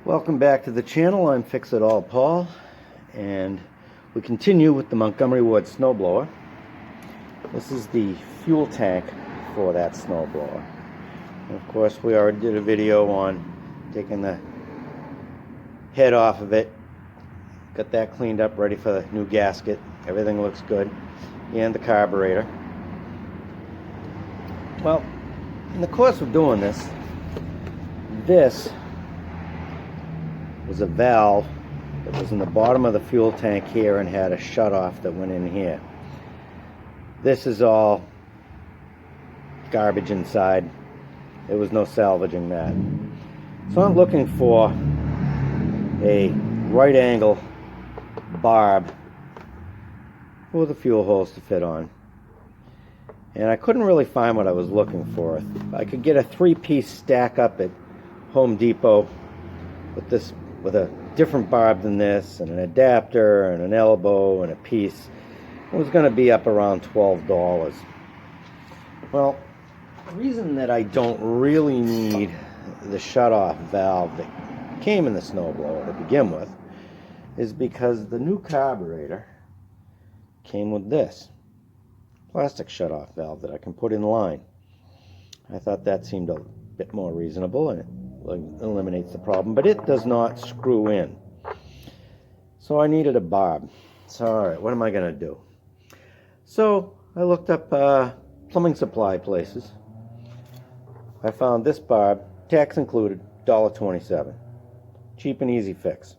Welcome back to the channel. I'm Fix It All Paul, and we continue with the Montgomery Wards snowblower. This is the fuel tank for that snowblower. And of course, we already did a video on taking the head off of it, got that cleaned up, ready for the new gasket. Everything looks good, and the carburetor. Well, in the course of doing this was a valve that was in the bottom of the fuel tank here and had a shutoff that went in here. This is all garbage inside. There was no salvaging that. So I'm looking for a right angle barb for the fuel hose to fit on. And I couldn't really find what I was looking for. I could get a 3-piece stack up at Home Depot with a different barb than this, and an adapter, and an elbow, and a piece. It was going to be up around $12. Well, the reason that I don't really need the shutoff valve that came in the snowblower to begin with is because the new carburetor came with this plastic shutoff valve that I can put in line. I thought that seemed a bit more reasonable, and it eliminates the problem, but it does not screw in. So I needed a barb. So alright, what am I going to do? So I looked up plumbing supply places. I found this barb, tax included, $1.27. Cheap and easy fix.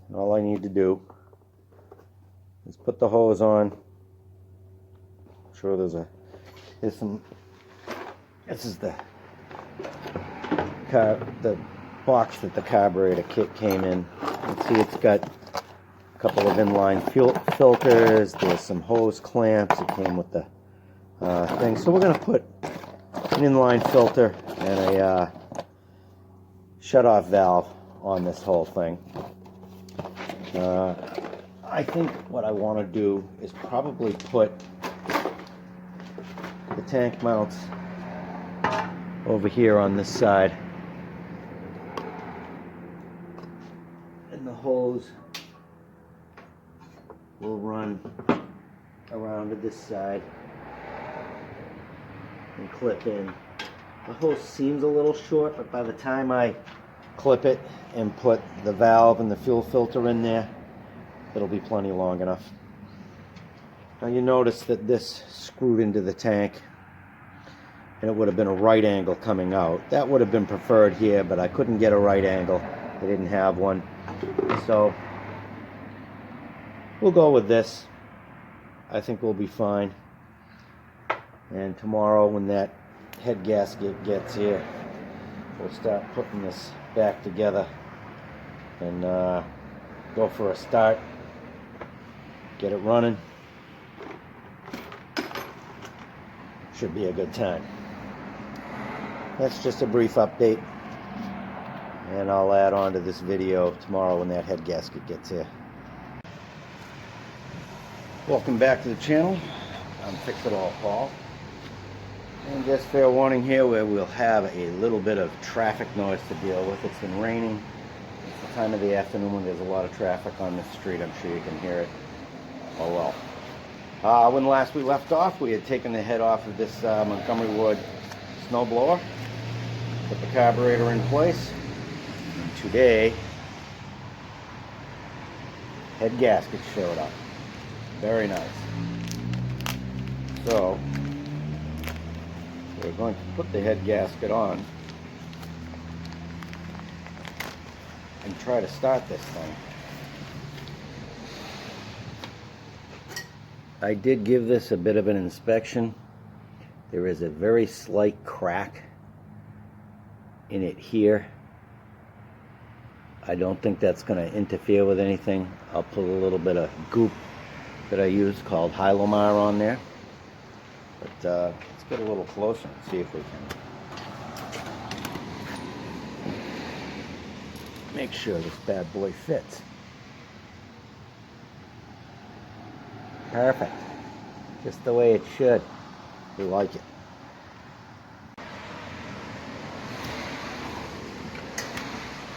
And all I need to do is put the hose on. I'm sure this is the box that the carburetor kit came in. You can see it's got a couple of inline filters. There's some hose clamps. It came with the thing. So we're going to put an inline filter and a shutoff valve on this whole thing. I think what I want to do is probably put the tank mounts over here on this side, and the hose will run around to this side and clip in. The hose seems a little short, but by the time I clip it and put the valve and the fuel filter in there, it'll be plenty long enough. Now you notice that this screwed into the tank, and it would have been a right angle coming out. That would have been preferred here, but I couldn't get a right angle. They didn't have one. So we'll go with this. I think we'll be fine. And tomorrow when that head gasket gets here, we'll start putting this back together and go for a start. Get it running. Should be a good time. That's just a brief update, and I'll add on to this video tomorrow when that head gasket gets here. Welcome back to the channel. I'm Fix It All Paul, and just fair warning here where we'll have a little bit of traffic noise to deal with. It's been raining. It's the time of the afternoon when there's a lot of traffic on this street. I'm sure you can hear it. Oh well. When last we left off, we had taken the head off of this Montgomery Wards snowblower, put the carburetor in place, and today head gasket showed up. Very nice. So we're going to put the head gasket on and try to start this thing. I did give this a bit of an inspection. There is a very slight crack in it here. I don't think that's going to interfere with anything. I'll put a little bit of goop that I use called Hylomar on there. But let's get a little closer and see if we can make sure this bad boy fits. Perfect. Just the way it should. We like it.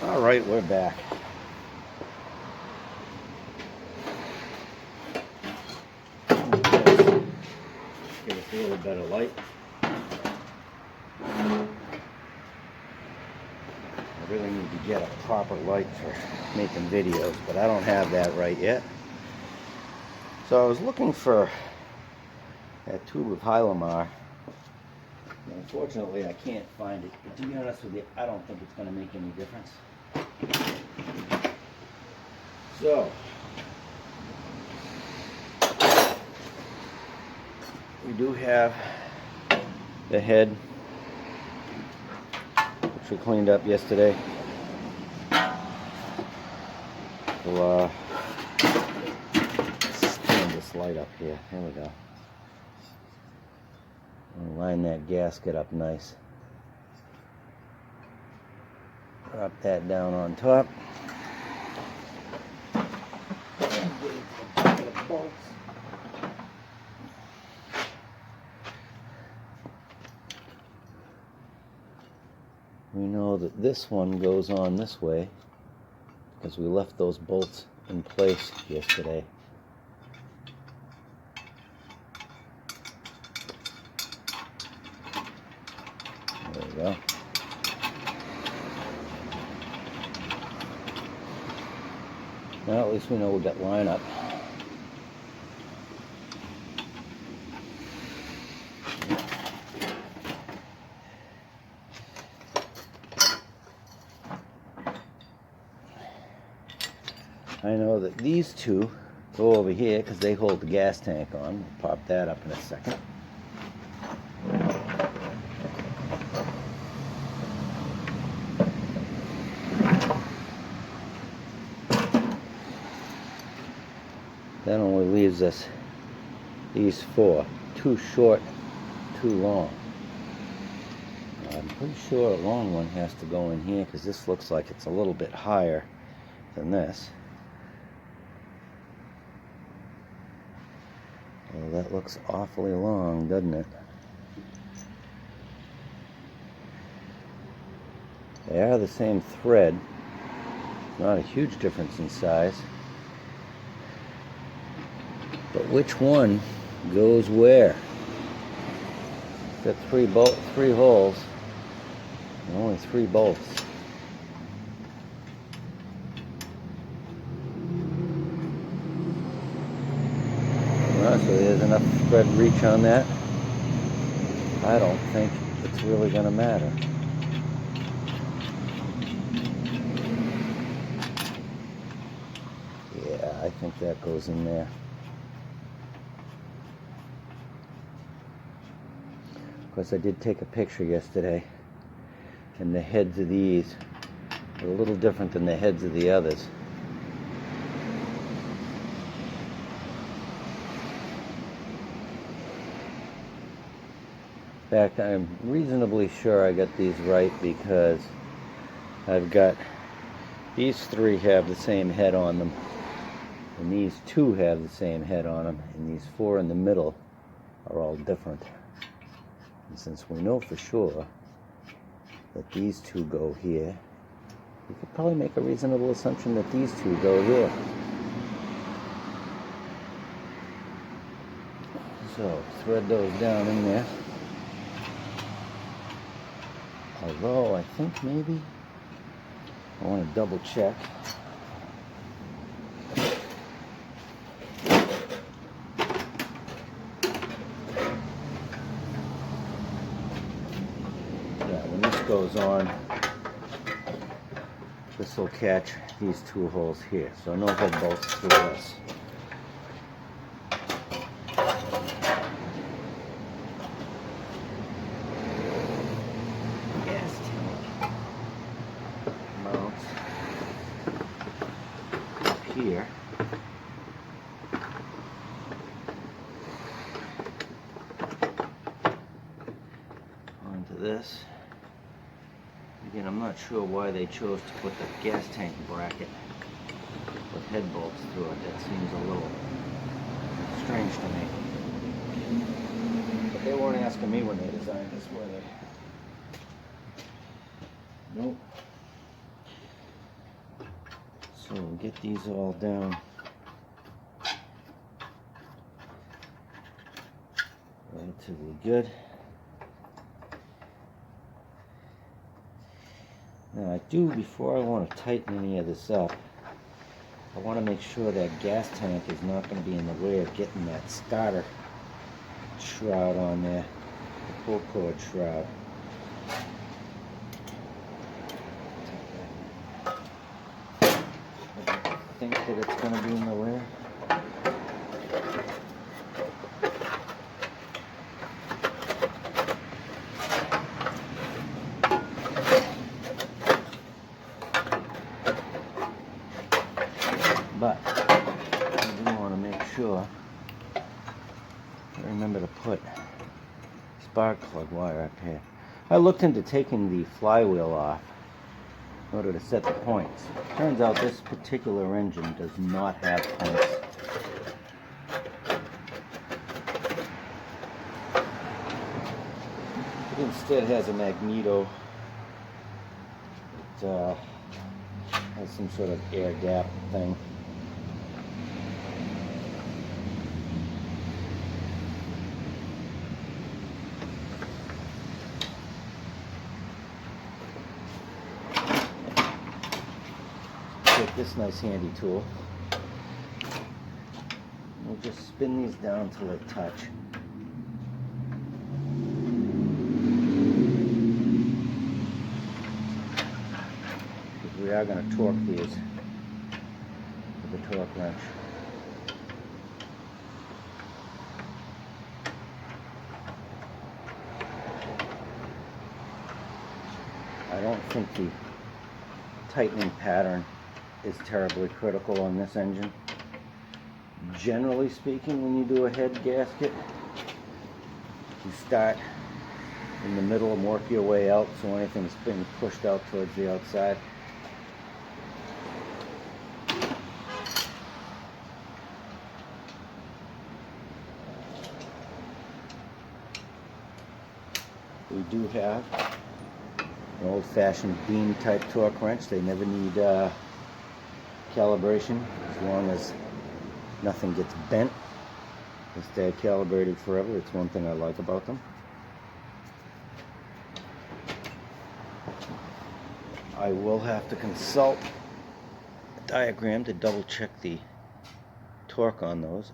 All right, we're back. Give us a little better light. I really need to get a proper light for making videos, but I don't have that right yet. So I was looking for that tube of Hylamar. Unfortunately, I can't find it. But to be honest with you, I don't think it's going to make any difference. So, we do have the head, which we cleaned up yesterday. We'll stand this light up here. There we go. And line that gasket up nice. Drop that down on top. We know that this one goes on this way because we left those bolts in place yesterday. There we go. Now at least we know we got line up. I know that these two go over here because they hold the gas tank on. We'll pop that up in a second. That only leaves us these four. Too short, too long. I'm pretty sure a long one has to go in here because this looks like it's a little bit higher than this. Well, that looks awfully long, doesn't it? They are the same thread. Not a huge difference in size. But which one goes where? Got three holes, and only 3 bolts. So there's enough thread reach on that. I don't think it's really going to matter. Yeah, I think that goes in there. Of course, I did take a picture yesterday, and the heads of these are a little different than the heads of the others. In fact, I'm reasonably sure I got these right because I've got these 3 have the same head on them, and these 2 have the same head on them, and these 4 in the middle are all different. And since we know for sure that these 2 go here, we could probably make a reasonable assumption that these 2 go here. So thread those down in there. Although I think maybe I want to double check. Yeah, when this goes on, this will catch these 2 holes here. So no head bolts through this. Here onto this. Again, I'm not sure why they chose to put the gas tank bracket with head bolts through it. That seems a little strange to me. But they weren't asking me when they designed this, were they? Nope. So we'll get these all down relatively good. Now before I want to tighten any of this up, I want to make sure that gas tank is not going to be in the way of getting that starter shroud on there, the pull cord shroud. I think that it's going to be in the way. But I do want to make sure I remember to put spark plug wire up here. I looked into taking the flywheel off in order to set the points. Turns out this particular engine does not have points. It instead has a magneto that has some sort of air gap thing. Take this nice handy tool. We'll just spin these down till they touch. Because we are going to torque these with the torque wrench. I don't think the tightening pattern is terribly critical on this engine. Generally speaking, when you do a head gasket, you start in the middle and work your way out so anything's being pushed out towards the outside. We do have an old-fashioned beam type torque wrench. They never need calibration as long as nothing gets bent. They stay calibrated forever. It's one thing I like about them. I will have to consult a diagram to double check the torque on those.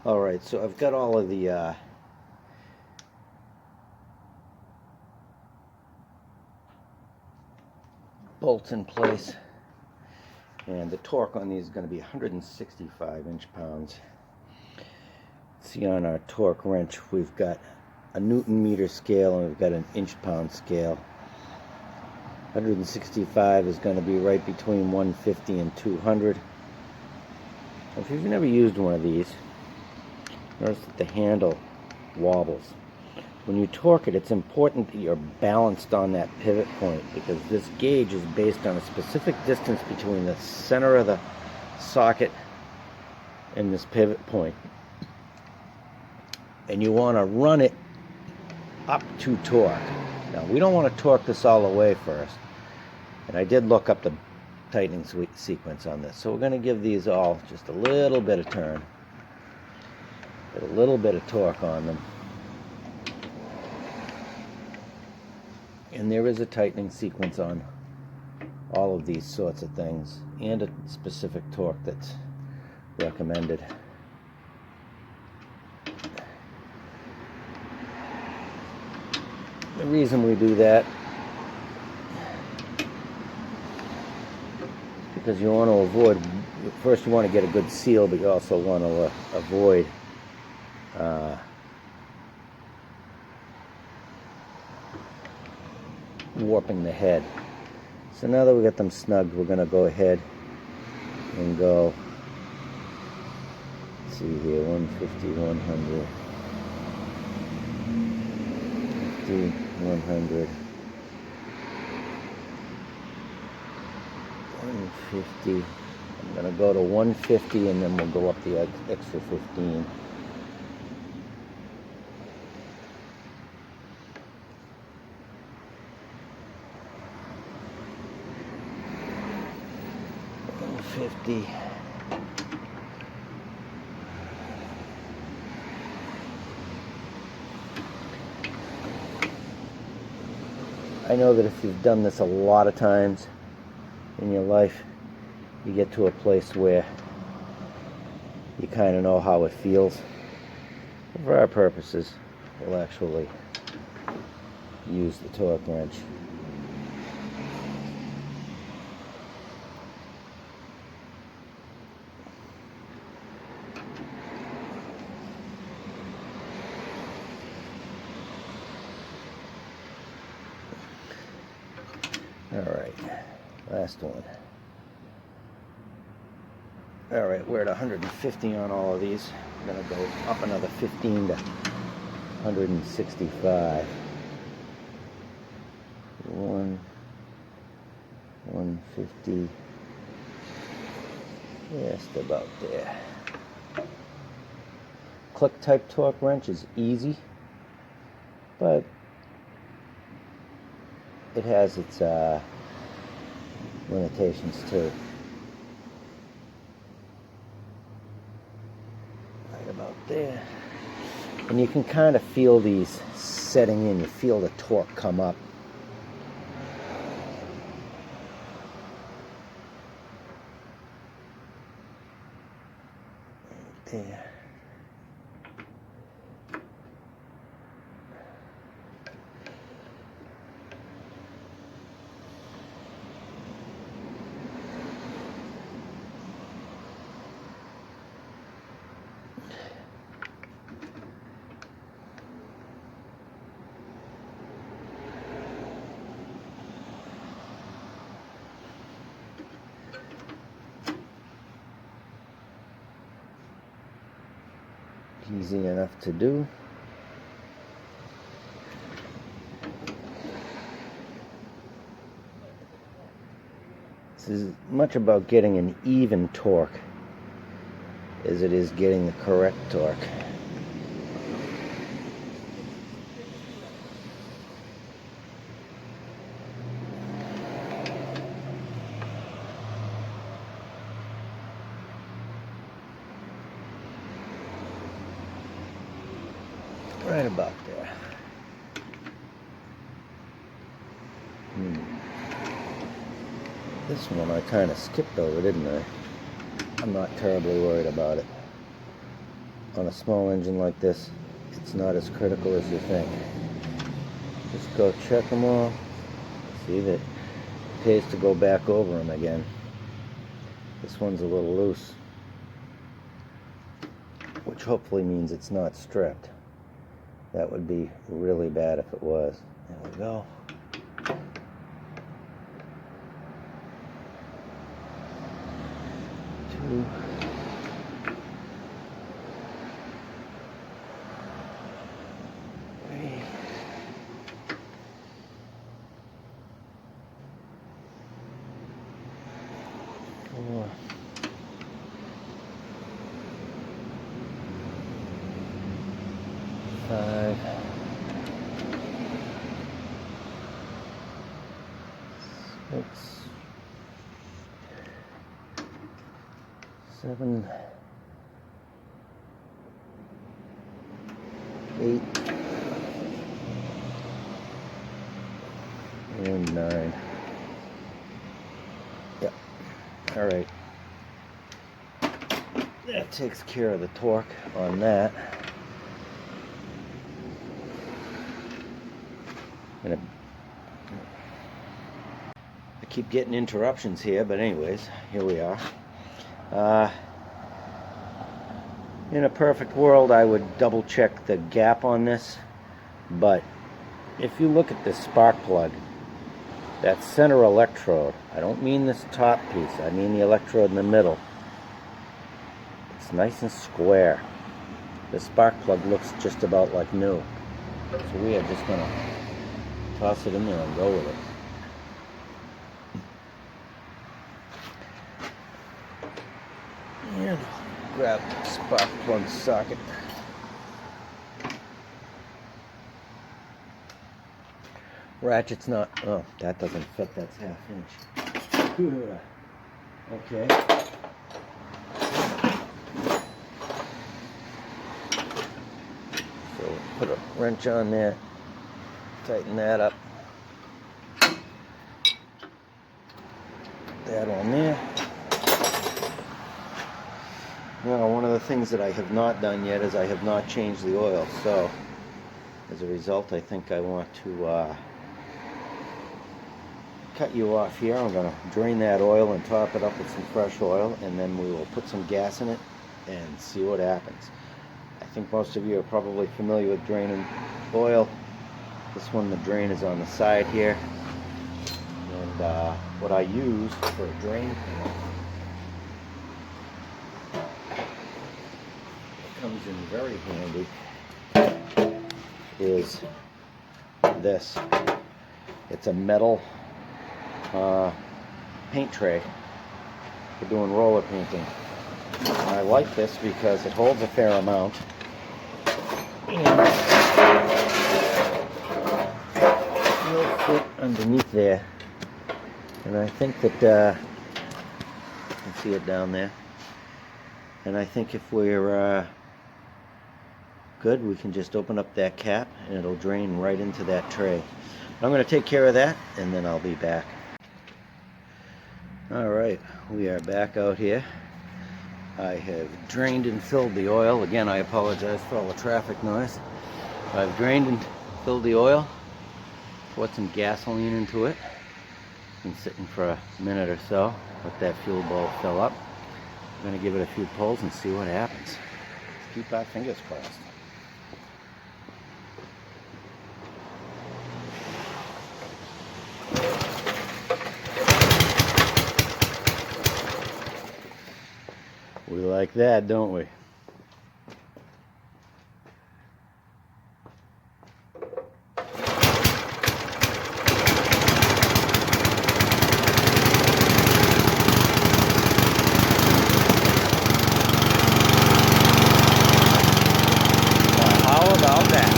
Alright, so I've got all of the bolts in place, and the torque on these is going to be 165 inch-pounds. See, on our torque wrench we've got a Newton-meter scale and we've got an inch-pound scale. 165 is going to be right between 150 and 200. If you've never used one of these, notice that the handle wobbles. When you torque it, it's important that you're balanced on that pivot point, because this gauge is based on a specific distance between the center of the socket and this pivot point. And you want to run it up to torque. Now, we don't want to torque this all the way first. And I did look up the tightening sequence on this. So we're going to give these all just a little bit of turn. Get a little bit of torque on them. And there is a tightening sequence on all of these sorts of things, and a specific torque that's recommended. The reason we do that is because you want to avoid, first you want to get a good seal, but you also want to avoid warping the head. So now that we got them snugged, we're going to go ahead and go, let's see here, 150, 100, 50, 100, 150. I'm going to go to 150 and then we'll go up the extra 15. 150. I know that if you've done this a lot of times in your life, you get to a place where you kind of know how it feels. For our purposes, we'll actually use the torque wrench. Alright, last one. Alright, we're at 150 on all of these. I'm going to go up another 15 to 165. 150. Just about there. Click type torque wrench is easy, but it has its limitations too. Right about there. And you can kind of feel these setting in. You feel the torque come up. There. Easy enough to do. This is as much about getting an even torque as it is getting the correct torque. Right about there. This one I kind of skipped over, didn't I? I'm not terribly worried about it. On a small engine like this, it's not as critical as you think. Just go check them all. See that it pays to go back over them again. This one's a little loose, which hopefully means it's not stripped. That would be really bad if it was. There we go. Two. Three. 4. 5. 6. 7. 8. And 9. Yep. All right. That takes care of the torque on that. I keep getting interruptions here, but anyways, here we are. In a perfect world, I would double check the gap on this, but if you look at this spark plug, that center electrode, I don't mean this top piece, I mean the electrode in the middle. It's nice and square. The spark plug looks just about like new. So we are just going to toss it in there and go with it. And grab the spark plug socket. Ratchet's not, oh, that doesn't fit, that's 1/2 inch. Okay. So put a wrench on there, tighten that up. That on there. Now, one of the things that I have not done yet is I have not changed the oil. So, as a result, I think I want to cut you off here. I'm going to drain that oil and top it up with some fresh oil, and then we will put some gas in it and see what happens. I think most of you are probably familiar with draining oil. This one, the drain is on the side here, and what I use for a drain that comes in very handy is this. It's a metal paint tray for doing roller painting. And I like this because it holds a fair amount, and it'll fit underneath there. And I think that you can see it down there. And I think if we're good, we can just open up that cap and it'll drain right into that tray. I'm going to take care of that, and then I'll be back. Alright, we are back out here. I have drained and filled the oil. Again, I apologize for all the traffic noise. I've drained and filled the oil, poured some gasoline into it. Been sitting for a minute or so. Let that fuel bulb fill up. I'm going to give it a few pulls and see what happens. Keep our fingers crossed. We like that, don't we? How about that?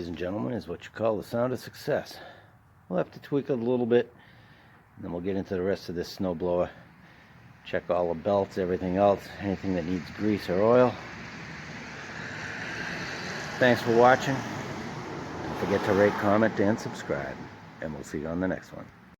ladies and gentlemen, is what you call the sound of success. We'll have to tweak it a little bit, and then we'll get into the rest of this snowblower. Check all the belts, everything else, anything that needs grease or oil. Thanks for watching. Don't forget to rate, comment, and subscribe. And we'll see you on the next one.